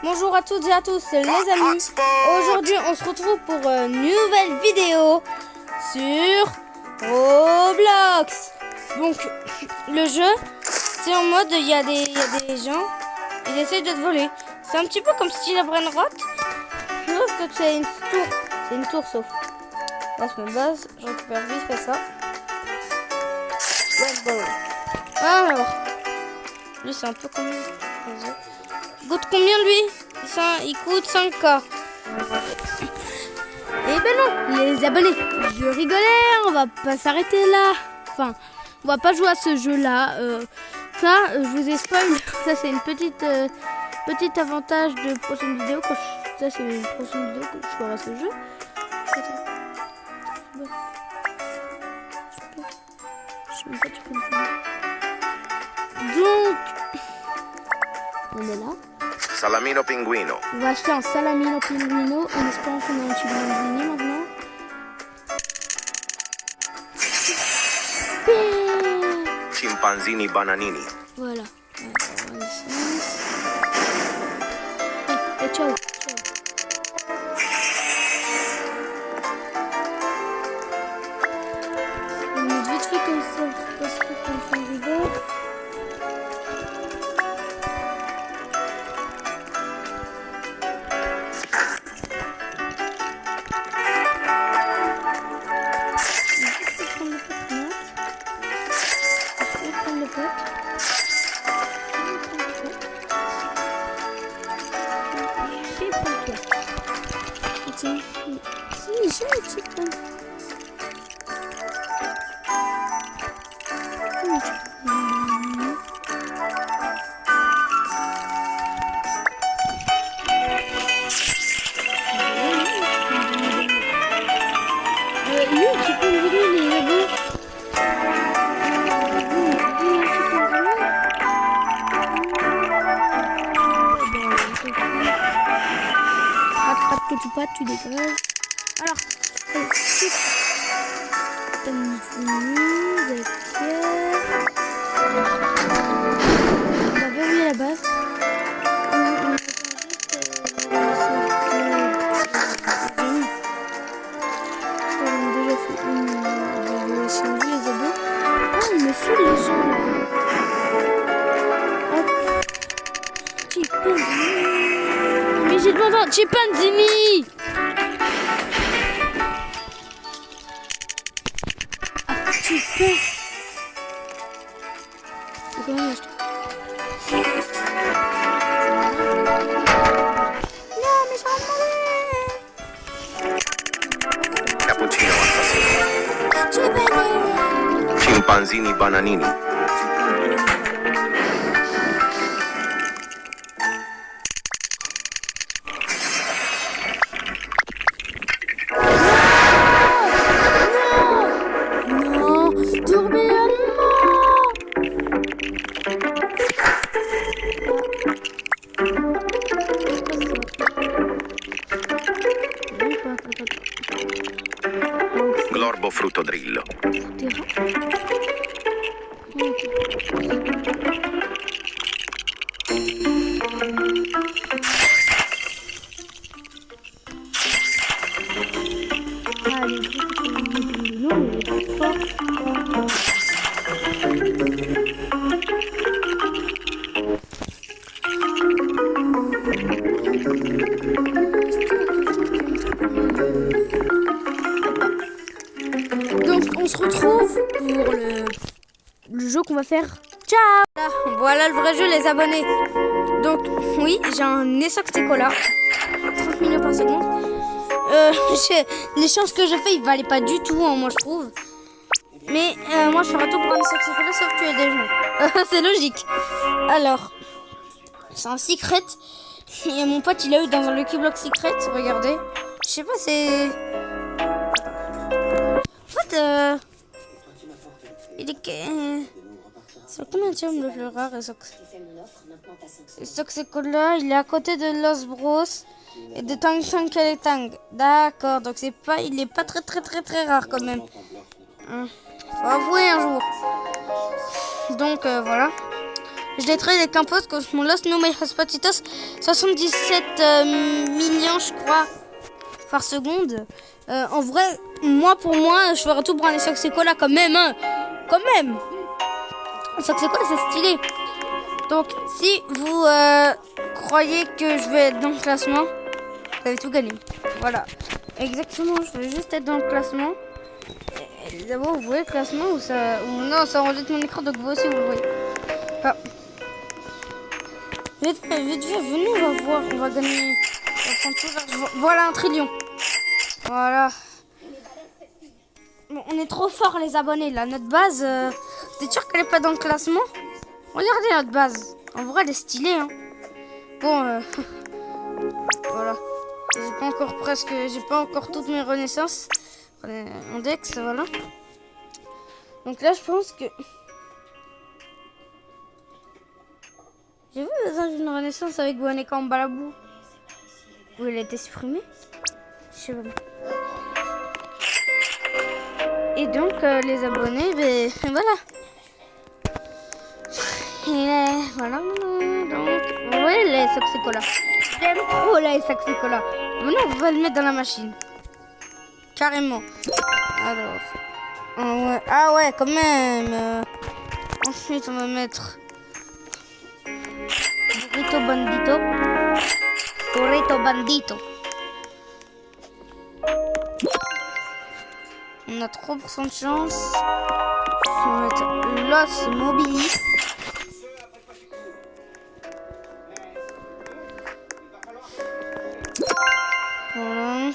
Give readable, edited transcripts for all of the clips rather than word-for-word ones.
Bonjour à toutes et à tous les amis. Aujourd'hui on se retrouve pour une nouvelle vidéo sur Roblox. Donc le jeu c'est en mode il y a des gens, ils essaient de te voler. C'est un petit peu comme style Brainrot. Sauf que c'est une tour. C'est une tour sauf. Là je me base, je récupère vite fait ça. Ouais, bon. Alors lui c'est un peu comme coûte combien lui? Il coûte 5K. Eh ben non, les abonnés, je rigolais, on va pas s'arrêter là. Enfin, on va pas jouer à ce jeu là. Ça, je vous ai spoil. Ça c'est une petite avantage de prochaine vidéo. Ça c'est une prochaine vidéo que je ferai à ce jeu. Donc, on est là. Salamino pinguino. On va acheter un salamino pinguino en espérant qu'on a un petit bambini maintenant. Chimpanzini bananini. Voilà. Et ciao. On met vite fait comme ça parce que comme ça on rigole. Tu dégages. Alors, on va verrouiller la base. On me fout les gens là. Hop. Mais j'ai demandé un Chimpanzini. Super. Non, mais j'en ai. Cappuccino assassino. Chimpanzini bananini. Glorbo fruttodrillo. Donc on se retrouve pour le jeu qu'on va faire. Ciao. Voilà le vrai jeu les abonnés. Donc oui, j'ai un Essox-Cola 30 millions par seconde. Les chances que j'ai fait ils valaient pas du tout hein, moi je trouve. Mais moi je ferai tout pour un Essox-Cola sauf tuer des gens. C'est logique. Alors c'est un secret. Et mon pote il a eu dans un Lucky Block secret. Regardez. Je sais pas c'est... En fait il est... c'est combien de le plus rare Essox-Cola, il est à côté de Los Bros et de Tang Tang Tang. D'accord, donc c'est pas, il est pas très rare quand même. Faut avouer un jour. Donc voilà. Je détruis les campos Cosmolos, No My Hospatitos, 77 millions, je crois, par seconde. En vrai, pour moi, je ferai tout pour un Saxecola quand même. Hein. Quand même. Un Saxecola, c'est stylé. Donc, si vous croyez que je vais être dans le classement, vous avez tout gagné. Voilà. Exactement, je vais juste être dans le classement. D'abord, vous voyez le classement ou ça... Ou non, ça enregistre mon écran, donc vous aussi, vous le voyez. Ah. Vite fait, venez, on va voir. On va gagner... On va prendre tout l'argent. Voilà, 1 trillion. Voilà. Bon, on est trop fort, les abonnés, là. Notre base, vous êtes sûr qu'elle est pas dans le classement? Regardez notre base. En vrai, elle est stylée, hein. Bon, voilà. J'ai pas encore toutes mes renaissances. En Dex, voilà. Donc là, je pense que... J'ai vu dans une renaissance avec Boneka en balabou. Où elle a été supprimée. Je sais pas. Et donc, les abonnés, ben voilà. Et voilà. Donc, ouais, les Saxecola. J'aime trop les Saxecola. Maintenant, on va le mettre dans la machine. Carrément. Alors. Ouais. Ah ouais, quand même. Ensuite, on va mettre Burrito Bandito. Burrito Bandito. On a 3% de chance. On va mettre Los Mobilis. Voilà.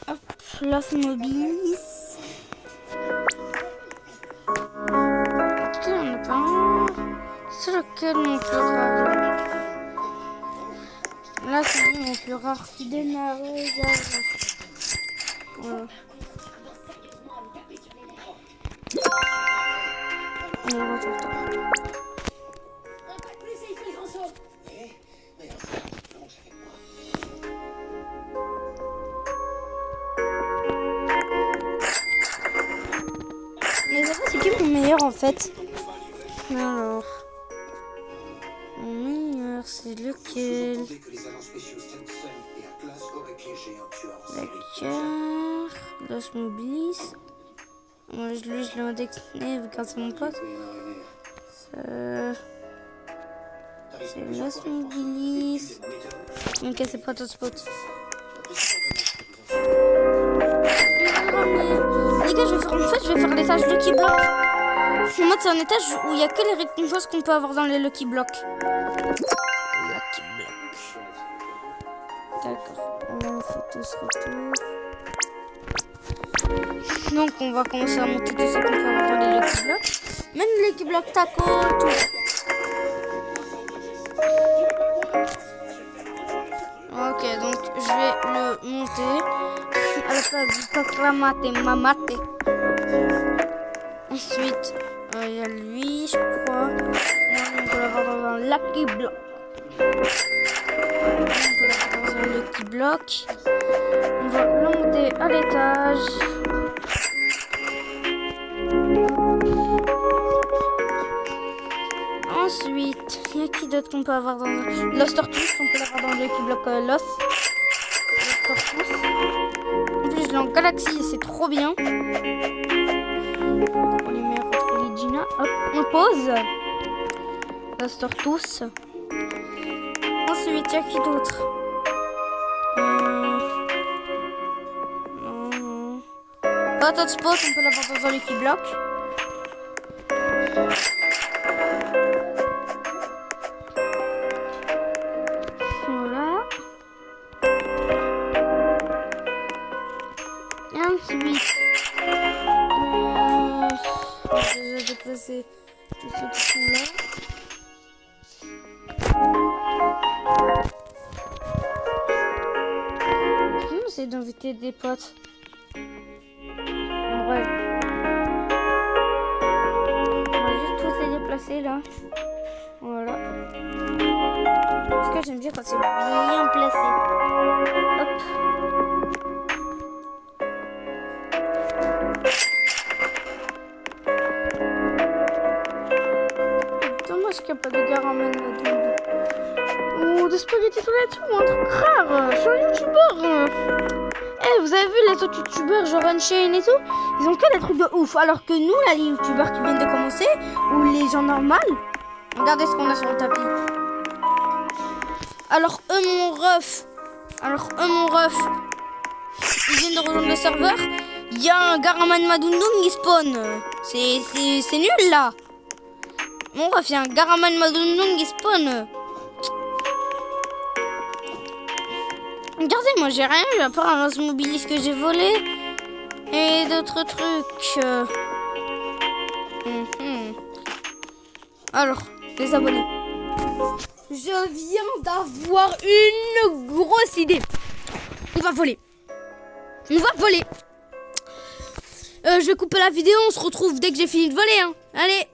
Hop, Los Mobilis. Ok, on n'a pas un. C'est lequel mon plus rare? Là, c'est lui mon plus rare qui démarre. Voilà. On va retourner. Mais c'est qui mon meilleur en fait? Alors, mon meilleur c'est lequel? D'accord, Los Mobilis. Moi je l'ai indexé car c'est mon pote. C'est Los Mobilis. Ok, c'est pas Hotspot. Les gars, je vais faire l'étage Lucky Block. En mode, c'est un étage où il n'y a que les récompenses qu'on peut avoir dans les Lucky Blocks. Lucky Block. D'accord. On fait tout ce retour. Donc, on va commencer à monter tout ce qu'on peut avoir dans les Lucky Blocks. Même les Lucky Block taco, tout. Ok, donc je vais le monter à la place du Tokramate Mamate. Ensuite, il y a lui, je crois. On peut l'avoir dans un Lucky Block. On peut l'avoir dans un Lucky Block. On va le monter à l'étage. Ensuite, il y a qui d'autre qu'on peut avoir dans un Lost Tortoise, on peut l'avoir dans le Lucky Block Lost Tortoise. En plus, je l'ai en Galaxy et c'est trop bien. Pour les meilleurs contre les Gina. Hop, on pose. Lost Tortoise. Ensuite, il y a qui d'autre? Non. Pas Hotspot, on peut l'avoir dans un Lucky Block. Ensuite, j'ai déjà déplacé tous ceux qui sont là. Je vais essayer d'inviter des potes. En vrai. On va juste tous les déplacer là. Voilà. Parce que j'aime bien quand c'est bien placé. Hop. pas de Garaman Madoundou. Ou de spaghetti toilette ou un truc rare. Je suis un youtubeur. Eh, vous avez vu les autres youtubeurs, genre Unchained et tout, ils ont que des trucs de ouf. Alors que nous, là, les youtubeurs qui viennent de commencer, ou les gens normaux, regardez ce qu'on a sur le tapis. Alors eux, mon ref, ils viennent de rejoindre le serveur. Il y a un Garaman Madoundou qui spawn. C'est nul, là. Mon ref, il y a un Garaman Madoundou qui spawn. Regardez, moi j'ai rien eu à part un lance-mobiliste que j'ai volé et d'autres trucs. Alors, les abonnés. Je viens d'avoir une grosse idée. On va voler. Je vais couper la vidéo, on se retrouve dès que j'ai fini de voler. Hein. Allez.